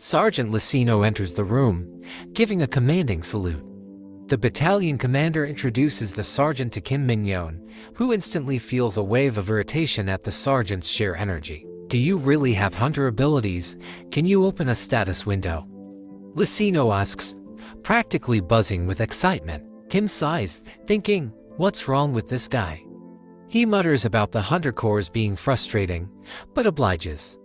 Sergeant Lucino enters the room, giving a commanding salute. The battalion commander introduces the sergeant to Kim Minjun, who instantly feels a wave of irritation at the sergeant's sheer energy. "Do you really have hunter abilities? Can you open a status window?" Lucino asks, practically buzzing with excitement. Kim sighs, thinking, what's wrong with this guy? He mutters about the hunter cores being frustrating, but obliges.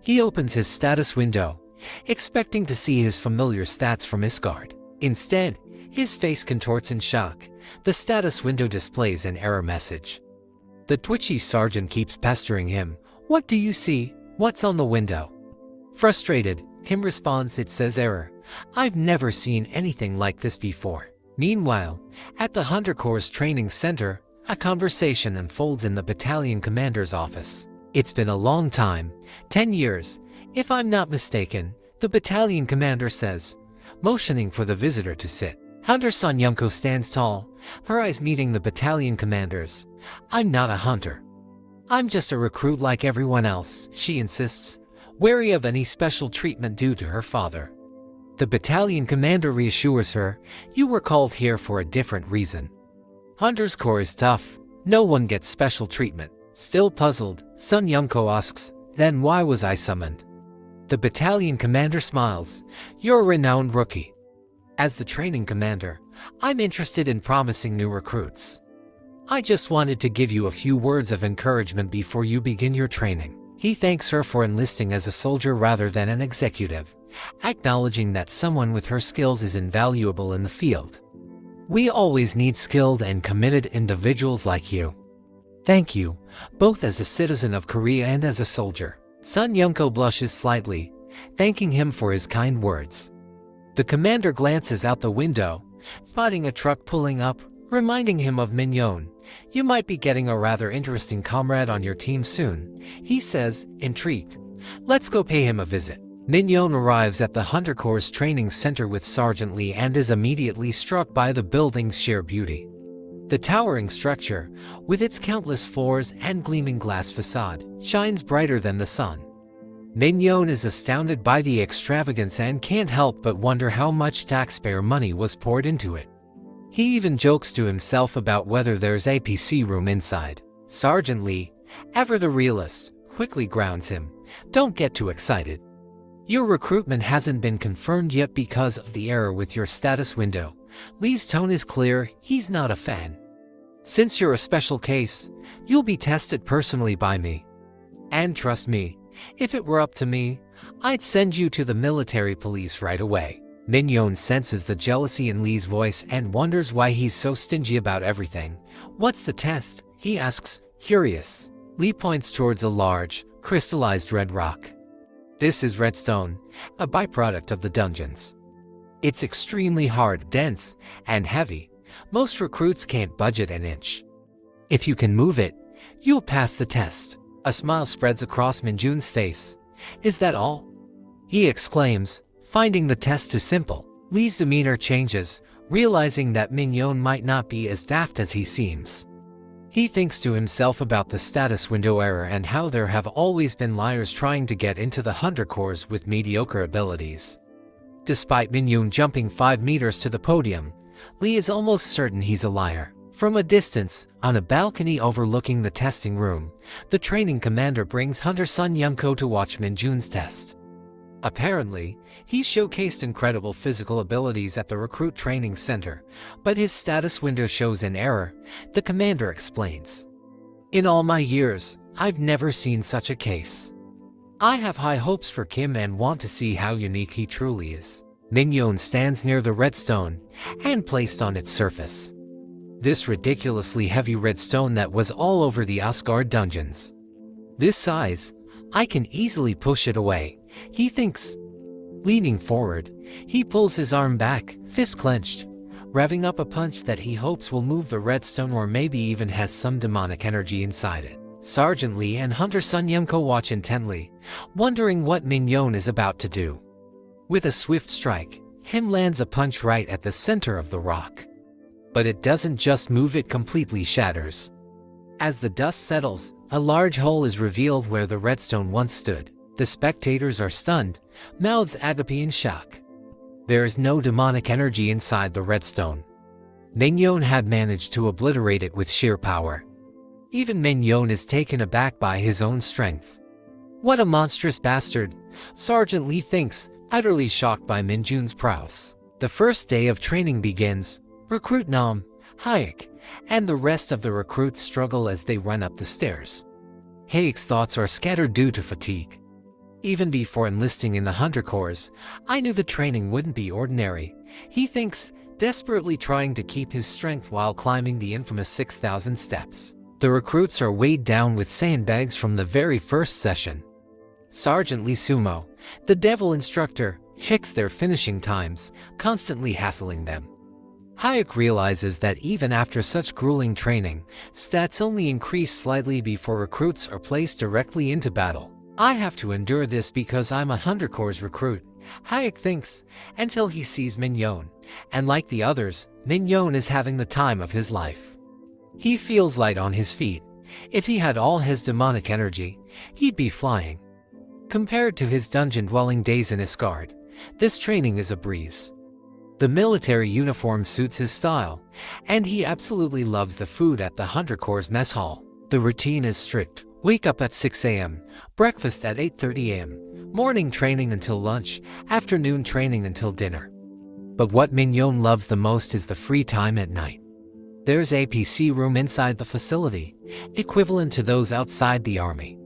He opens his status window, expecting to see his familiar stats from Isgard. Instead, his face contorts in shock. The status window displays an error message. The twitchy sergeant keeps pestering him. "What do you see? What's on the window?" Frustrated, Kim responds, "It says error. I've never seen anything like this before." Meanwhile, at the Hunter Corps Training Center, a conversation unfolds in the battalion commander's office. "It's been a long time, 10 years, if I'm not mistaken," the battalion commander says, motioning for the visitor to sit. Hunter Sunyumko stands tall, her eyes meeting the battalion commander's. "I'm not a hunter. I'm just a recruit like everyone else," she insists, wary of any special treatment due to her father. The battalion commander reassures her, "You were called here for a different reason. Hunter's Corps is tough. No one gets special treatment." Still puzzled, Sunyumko asks, "Then why was I summoned?" The battalion commander smiles, "You're a renowned rookie. As the training commander, I'm interested in promising new recruits. I just wanted to give you a few words of encouragement before you begin your training." He thanks her for enlisting as a soldier rather than an executive, acknowledging that someone with her skills is invaluable in the field. "We always need skilled and committed individuals like you. Thank you, both as a citizen of Korea and as a soldier." Sunyumko blushes slightly, thanking him for his kind words. The commander glances out the window, spotting a truck pulling up, reminding him of Minjun. "You might be getting a rather interesting comrade on your team soon," he says, intrigued. "Let's go pay him a visit." Minjun arrives at the Hunter Corps Training Center with Sergeant Lee and is immediately struck by the building's sheer beauty. The towering structure, with its countless floors and gleaming glass facade, shines brighter than the sun. Minjun is astounded by the extravagance and can't help but wonder how much taxpayer money was poured into it. He even jokes to himself about whether there's a PC room inside. Sergeant Lee, ever the realist, quickly grounds him. "Don't get too excited. Your recruitment hasn't been confirmed yet because of the error with your status window." Lee's tone is clear, he's not a fan. "Since you're a special case, you'll be tested personally by me. And trust me, if it were up to me, I'd send you to the military police right away." Minjun senses the jealousy in Lee's voice and wonders why he's so stingy about everything. "What's the test?" he asks, curious. Lee points towards a large, crystallized red rock. "This is Redstone, a byproduct of the dungeons. It's extremely hard, dense, and heavy. Most recruits can't budget an inch. If you can move it, you'll pass the test." A smile spreads across Minjun's face. "Is that all?" he exclaims, finding the test too simple. Lee's demeanor changes, realizing that Minjun might not be as daft as he seems. He thinks to himself about the status window error and how there have always been liars trying to get into the Hunter Corps with mediocre abilities. Despite Minjun jumping 5 meters to the podium, Lee is almost certain he's a liar. From a distance, on a balcony overlooking the testing room, the training commander brings Hunter Sunyumko to watch Minjun's test. Apparently, he showcased incredible physical abilities at the Recruit Training Center, but his status window shows an error, the commander explains. "In all my years, I've never seen such a case. I have high hopes for Kim and want to see how unique he truly is." Minjun stands near the redstone, hand placed on its surface. This ridiculously heavy redstone that was all over the Isgard dungeons. "This size, I can easily push it away," he thinks. Leaning forward, he pulls his arm back, fist clenched, revving up a punch that he hopes will move the redstone or maybe even has some demonic energy inside it. Sergeant Lee and Hunter Sunyumko watch intently, wondering what Minjun is about to do. With a swift strike, him lands a punch right at the center of the rock. But it doesn't just move, it completely shatters. As the dust settles, a large hole is revealed where the redstone once stood. The spectators are stunned, mouths agape in shock. There is no demonic energy inside the Redstone. Minjun had managed to obliterate it with sheer power. Even Minjun is taken aback by his own strength. What a monstrous bastard, Sergeant Lee thinks, utterly shocked by Minjun's prowess. The first day of training begins. Recruit Nam, Hayek, and the rest of the recruits struggle as they run up the stairs. Hayek's thoughts are scattered due to fatigue. Even before enlisting in the Hunter Corps, I knew the training wouldn't be ordinary, he thinks, desperately trying to keep his strength while climbing the infamous 6,000 steps. The recruits are weighed down with sandbags from the very first session. Sergeant Lee Sumo, the devil instructor, checks their finishing times, constantly hassling them. Hayek realizes that even after such grueling training, stats only increase slightly before recruits are placed directly into battle. I have to endure this because I'm a Hunter Corps recruit, Hayek thinks, until he sees Minjun, and like the others, Minjun is having the time of his life. He feels light on his feet. If he had all his demonic energy, he'd be flying. Compared to his dungeon-dwelling days in Isgard, this training is a breeze. The military uniform suits his style, and he absolutely loves the food at the Hunter Corps mess hall. The routine is strict. Wake up at 6 a.m., breakfast at 8:30 a.m., morning training until lunch, afternoon training until dinner. But what Minjun loves the most is the free time at night. There's a PC room inside the facility, equivalent to those outside the army.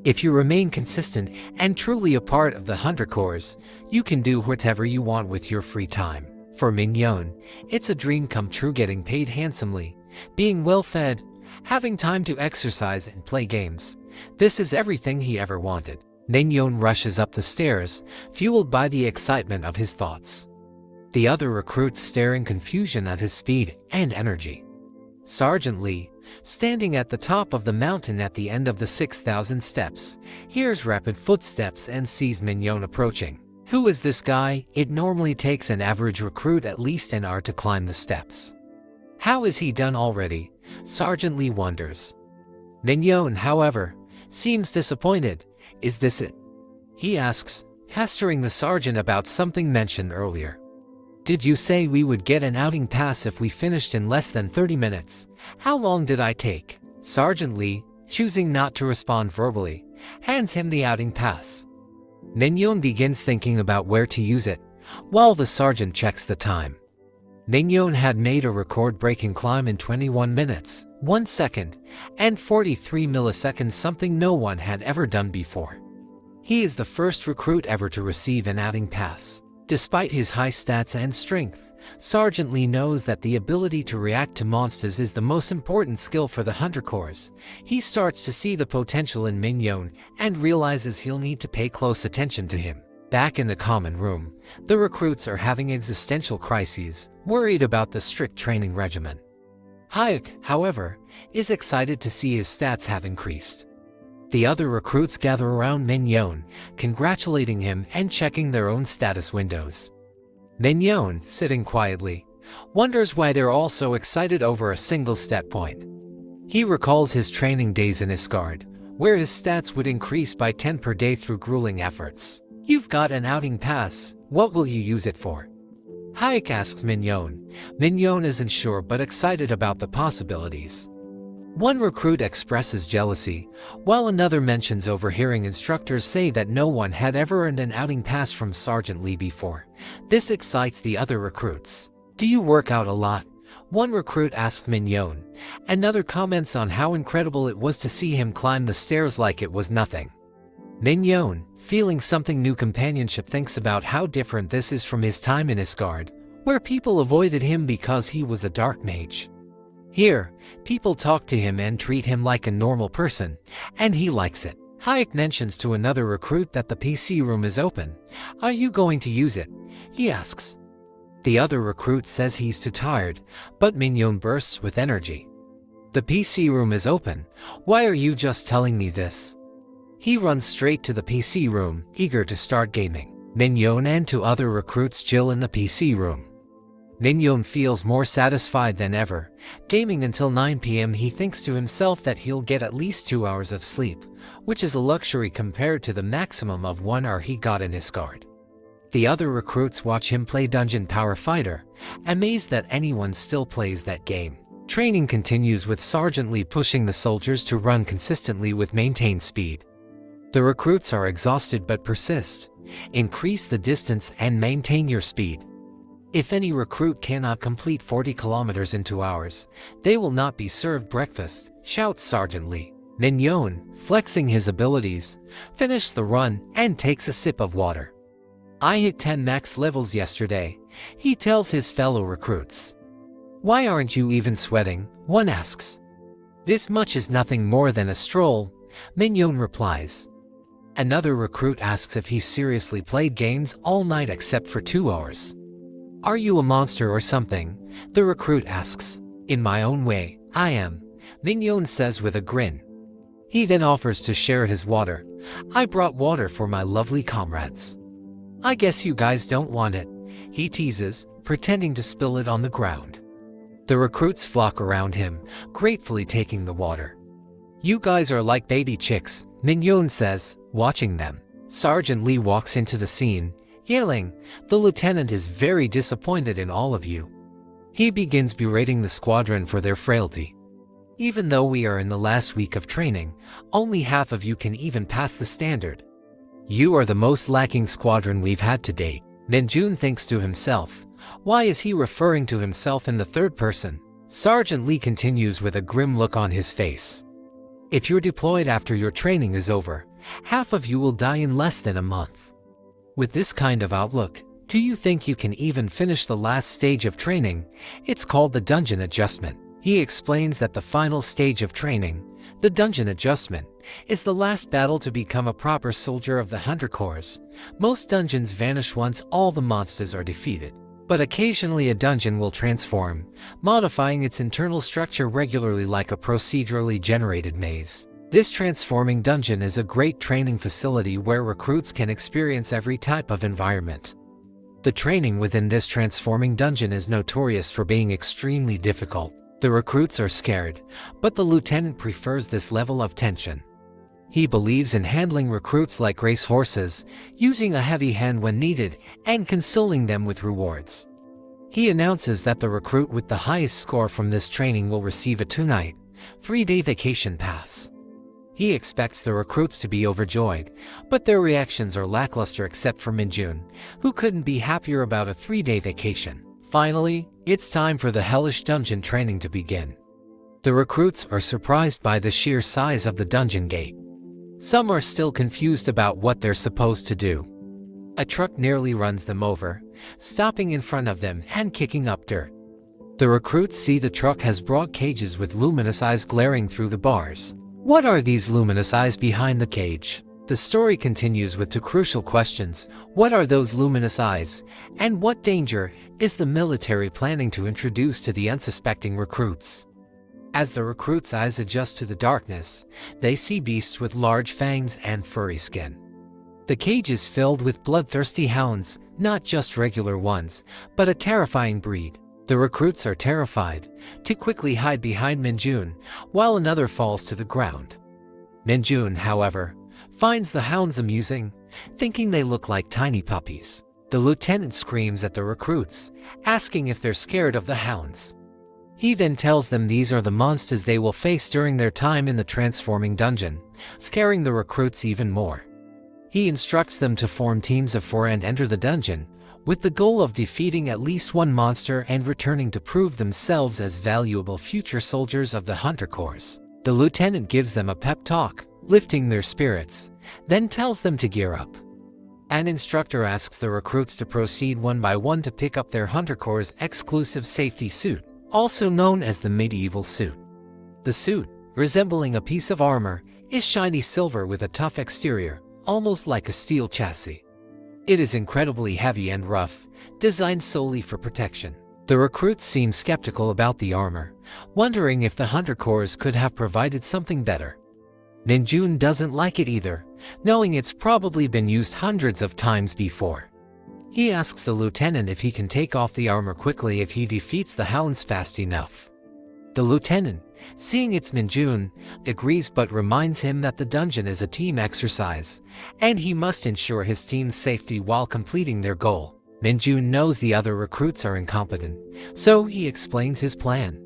If you remain consistent and truly a part of the Hunter Corps, you can do whatever you want with your free time. For Minjun, it's a dream come true getting paid handsomely, being well fed, having time to exercise and play games. This is everything he ever wanted. Minjun rushes up the stairs, fueled by the excitement of his thoughts. The other recruits stare in confusion at his speed and energy. Sergeant Lee, standing at the top of the mountain at the end of the 6,000 steps, hears rapid footsteps and sees Minjun approaching. Who is this guy? It normally takes an average recruit at least an hour to climb the steps. How is he done already? Sergeant Lee wonders. Minjun, however, seems disappointed. Is this it? He asks, pestering the sergeant about something mentioned earlier. Did you say we would get an outing pass if we finished in less than 30 minutes? How long did I take? Sergeant Lee, choosing not to respond verbally, hands him the outing pass. Minjun begins thinking about where to use it, while the sergeant checks the time. Minjun had made a record-breaking climb in 21 minutes, 1 second, and 43 milliseconds, something no one had ever done before. He is the first recruit ever to receive an outing pass. Despite his high stats and strength, Sergeant Lee knows that the ability to react to monsters is the most important skill for the Hunter Corps. He starts to see the potential in Minjun and realizes he'll need to pay close attention to him. Back in the common room, the recruits are having existential crises, worried about the strict training regimen. Hayek, however, is excited to see his stats have increased. The other recruits gather around Minjun, congratulating him and checking their own status windows. Minjun, sitting quietly, wonders why they're all so excited over a single stat point. He recalls his training days in Isgard, where his stats would increase by 10 per day through grueling efforts. You've got an outing pass, what will you use it for? Hayek asks Minjun. Minjun isn't sure but excited about the possibilities. One recruit expresses jealousy, while another mentions overhearing instructors say that no one had ever earned an outing pass from Sergeant Lee before. This excites the other recruits. Do you work out a lot? One recruit asks Minjun. Another comments on how incredible it was to see him climb the stairs like it was nothing. Minjun, feeling something new companionship, thinks about how different this is from his time in Isgard, where people avoided him because he was a Dark Mage. Here, people talk to him and treat him like a normal person, and he likes it. Hayek mentions to another recruit that the PC room is open. Are you going to use it? He asks. The other recruit says he's too tired, but Minjun bursts with energy. The PC room is open. Why are you just telling me this? He runs straight to the PC room, eager to start gaming. Minjun and two other recruits chill in the PC room. Minjun feels more satisfied than ever. Gaming until 9 p.m. he thinks to himself that he'll get at least 2 hours of sleep, which is a luxury compared to the maximum of 1 hour he got in Isgard. The other recruits watch him play Dungeon Power Fighter, amazed that anyone still plays that game. Training continues with Sergeant Lee pushing the soldiers to run consistently with maintained speed. The recruits are exhausted but persist. Increase the distance and maintain your speed. If any recruit cannot complete 40 kilometers in 2 hours, they will not be served breakfast, shouts Sergeant Lee. Minjun, flexing his abilities, finishes the run and takes a sip of water. I hit 10 max levels yesterday, he tells his fellow recruits. Why aren't you even sweating? One asks. This much is nothing more than a stroll, Minjun replies. Another recruit asks if he's seriously played games all night except for 2 hours. Are you a monster or something? The recruit asks. In my own way, I am, Minjun says with a grin. He then offers to share his water. I brought water for my lovely comrades. I guess you guys don't want it, he teases, pretending to spill it on the ground. The recruits flock around him, gratefully taking the water. You guys are like baby chicks, Minjun says, watching them. Sergeant Lee walks into the scene, yelling, the lieutenant is very disappointed in all of you. He begins berating the squadron for their frailty. Even though we are in the last week of training, only half of you can even pass the standard. You are the most lacking squadron we've had to date. Minjun thinks to himself, why is he referring to himself in the third person? Sergeant Lee continues with a grim look on his face. If you're deployed after your training is over, half of you will die in less than a month. With this kind of outlook, do you think you can even finish the last stage of training? It's called the dungeon adjustment. He explains that the final stage of training, the dungeon adjustment, is the last battle to become a proper soldier of the Hunter Corps. Most dungeons vanish once all the monsters are defeated. But occasionally a dungeon will transform, modifying its internal structure regularly like a procedurally generated maze. This transforming dungeon is a great training facility where recruits can experience every type of environment. The training within this transforming dungeon is notorious for being extremely difficult. The recruits are scared, but the lieutenant prefers this level of tension. He believes in handling recruits like race horses, using a heavy hand when needed, and consoling them with rewards. He announces that the recruit with the highest score from this training will receive a 2-night, 3-day vacation pass. He expects the recruits to be overjoyed, but their reactions are lackluster except for Minjun, who couldn't be happier about a 3-day vacation. Finally, it's time for the hellish dungeon training to begin. The recruits are surprised by the sheer size of the dungeon gate. Some are still confused about what they're supposed to do. A truck nearly runs them over, stopping in front of them and kicking up dirt. The recruits see the truck has broad cages with luminous eyes glaring through the bars. What are these luminous eyes behind the cage? The story continues with two crucial questions. What are those luminous eyes? And what danger is the military planning to introduce to the unsuspecting recruits? As the recruits' eyes adjust to the darkness, they see beasts with large fangs and furry skin. The cage is filled with bloodthirsty hounds, not just regular ones, but a terrifying breed. The recruits are terrified, to quickly hide behind Minjun, while another falls to the ground. Minjun, however, finds the hounds amusing, thinking they look like tiny puppies. The lieutenant screams at the recruits, asking if they're scared of the hounds. He then tells them these are the monsters they will face during their time in the transforming dungeon, scaring the recruits even more. He instructs them to form teams of 4 and enter the dungeon, with the goal of defeating at least one monster and returning to prove themselves as valuable future soldiers of the Hunter Corps. The lieutenant gives them a pep talk, lifting their spirits, then tells them to gear up. An instructor asks the recruits to proceed one by one to pick up their Hunter Corps' exclusive safety suit, also known as the medieval suit. The suit, resembling a piece of armor, is shiny silver with a tough exterior, almost like a steel chassis. It is incredibly heavy and rough, designed solely for protection. The recruits seem skeptical about the armor, wondering if the Hunter Corps could have provided something better. Minjun doesn't like it either, knowing it's probably been used hundreds of times before. He asks the lieutenant if he can take off the armor quickly if he defeats the hounds fast enough. The lieutenant, seeing it's Minjun, agrees but reminds him that the dungeon is a team exercise, and he must ensure his team's safety while completing their goal. Minjun knows the other recruits are incompetent, so he explains his plan.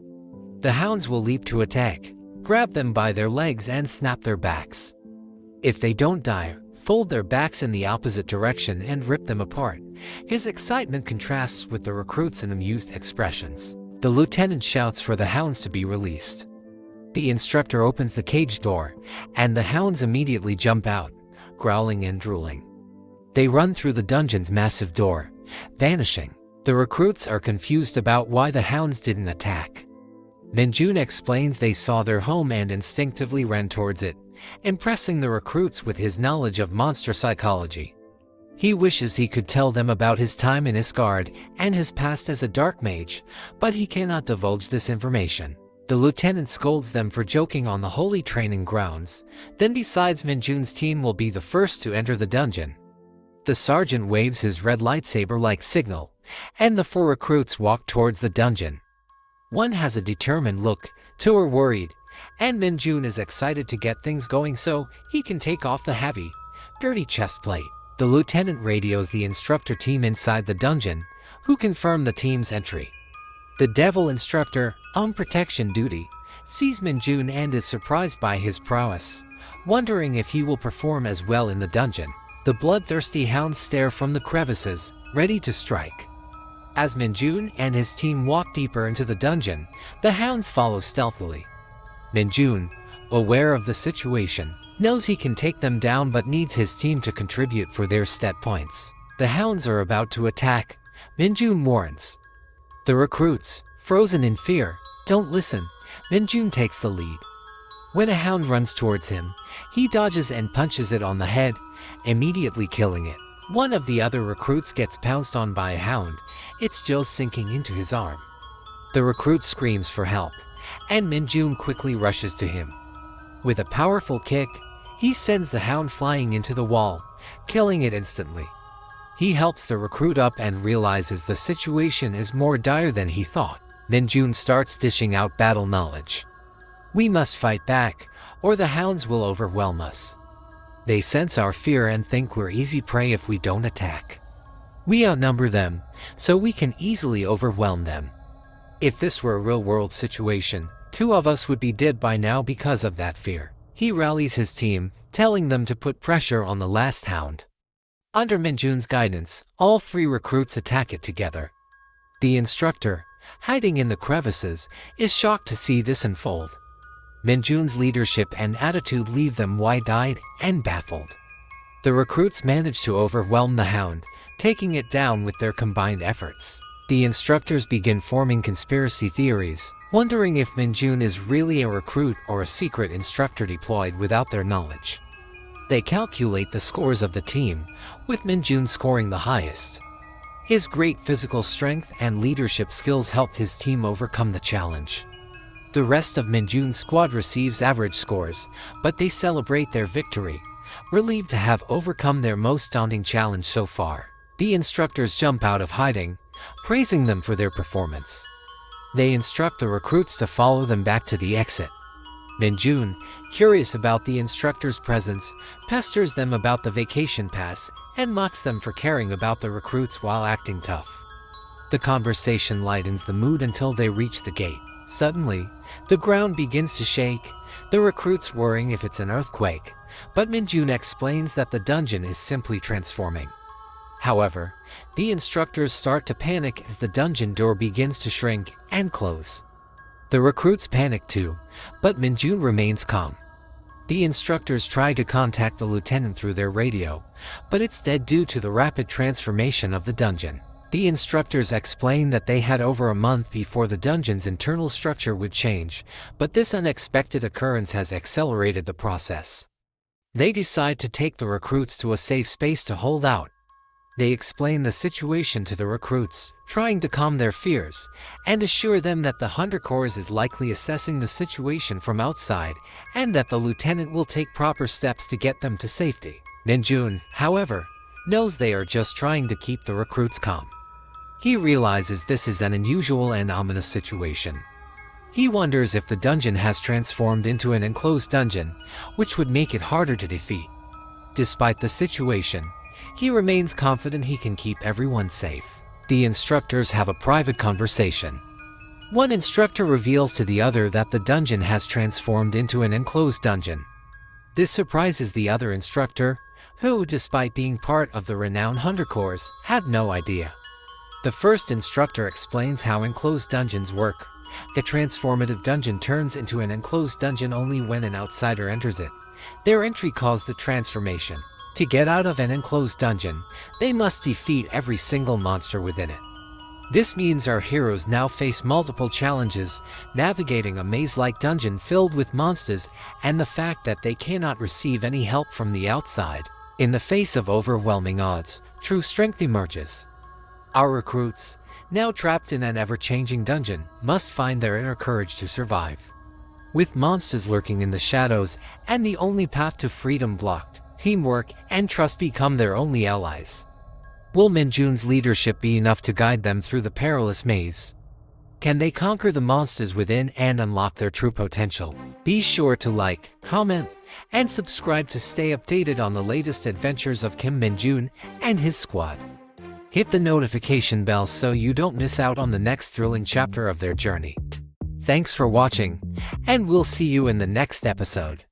The hounds will leap to attack, grab them by their legs and snap their backs. If they don't die, fold their backs in the opposite direction and rip them apart. His excitement contrasts with the recruits' amused expressions. The lieutenant shouts for the hounds to be released. The instructor opens the cage door, and the hounds immediately jump out, growling and drooling. They run through the dungeon's massive door, vanishing. The recruits are confused about why the hounds didn't attack. Minjun explains they saw their home and instinctively ran towards it, impressing the recruits with his knowledge of monster psychology. He wishes he could tell them about his time in Isgard and his past as a Dark Mage, but he cannot divulge this information. The lieutenant scolds them for joking on the holy training grounds, then decides Minjun's team will be the first to enter the dungeon. The sergeant waves his red lightsaber-like signal, and the 4 recruits walk towards the dungeon. One has a determined look, 2 are worried, and Minjun is excited to get things going so he can take off the heavy, dirty chest plate. The lieutenant radios the instructor team inside the dungeon, who confirm the team's entry. The devil instructor, on protection duty, sees Minjun and is surprised by his prowess, wondering if he will perform as well in the dungeon. The bloodthirsty hounds stare from the crevices, ready to strike. As Minjun and his team walk deeper into the dungeon, the hounds follow stealthily. Minjun, aware of the situation, knows he can take them down but needs his team to contribute for their stat points. The hounds are about to attack, Minjun warns. The recruits, frozen in fear, don't listen. Minjun takes the lead. When a hound runs towards him, he dodges and punches it on the head, immediately killing it. One of the other recruits gets pounced on by a hound, its jaws sinking into his arm. The recruit screams for help, and Minjun quickly rushes to him. With a powerful kick, he sends the hound flying into the wall, killing it instantly. He helps the recruit up and realizes the situation is more dire than he thought. Minjun starts dishing out battle knowledge. We must fight back, or the hounds will overwhelm us. They sense our fear and think we're easy prey if we don't attack. We outnumber them, so we can easily overwhelm them. If this were a real-world situation, 2 of us would be dead by now because of that fear. He rallies his team, telling them to put pressure on the last hound. Under Minjun's guidance, all 3 recruits attack it together. The instructor, hiding in the crevices, is shocked to see this unfold. Minjun's leadership and attitude leave them wide-eyed and baffled. The recruits manage to overwhelm the hound, taking it down with their combined efforts. The instructors begin forming conspiracy theories, wondering if Minjun is really a recruit or a secret instructor deployed without their knowledge. They calculate the scores of the team, with Minjun scoring the highest. His great physical strength and leadership skills helped his team overcome the challenge. The rest of Minjun's squad receives average scores, but they celebrate their victory, relieved to have overcome their most daunting challenge so far. The instructors jump out of hiding, praising them for their performance. They instruct the recruits to follow them back to the exit. Minjun, curious about the instructor's presence, pesters them about the vacation pass and mocks them for caring about the recruits while acting tough. The conversation lightens the mood until they reach the gate. Suddenly, the ground begins to shake, the recruits worrying if it's an earthquake, but Minjun explains that the dungeon is simply transforming. However, the instructors start to panic as the dungeon door begins to shrink and close. The recruits panic too, but Minjun remains calm. The instructors try to contact the lieutenant through their radio, but it's dead due to the rapid transformation of the dungeon. The instructors explain that they had over a month before the dungeon's internal structure would change, but this unexpected occurrence has accelerated the process. They decide to take the recruits to a safe space to hold out. They explain the situation to the recruits, trying to calm their fears, and assure them that the Hunter Corps is likely assessing the situation from outside, and that the lieutenant will take proper steps to get them to safety. Minjun, however, knows they are just trying to keep the recruits calm. He realizes this is an unusual and ominous situation. He wonders if the dungeon has transformed into an enclosed dungeon, which would make it harder to defeat. Despite the situation, he remains confident he can keep everyone safe. The instructors have a private conversation. One instructor reveals to the other that the dungeon has transformed into an enclosed dungeon. This surprises the other instructor, who, despite being part of the renowned Hunter Corps, had no idea. The first instructor explains how enclosed dungeons work. A transformative dungeon turns into an enclosed dungeon only when an outsider enters it. Their entry caused the transformation. To get out of an enclosed dungeon, they must defeat every single monster within it. This means our heroes now face multiple challenges, navigating a maze-like dungeon filled with monsters and the fact that they cannot receive any help from the outside. In the face of overwhelming odds, true strength emerges. Our recruits, now trapped in an ever-changing dungeon, must find their inner courage to survive. With monsters lurking in the shadows and the only path to freedom blocked, teamwork and trust become their only allies. Will Minjun's leadership be enough to guide them through the perilous maze? Can they conquer the monsters within and unlock their true potential? Be sure to like, comment, and subscribe to stay updated on the latest adventures of Kim Minjun and his squad. Hit the notification bell so you don't miss out on the next thrilling chapter of their journey. Thanks for watching, and we'll see you in the next episode.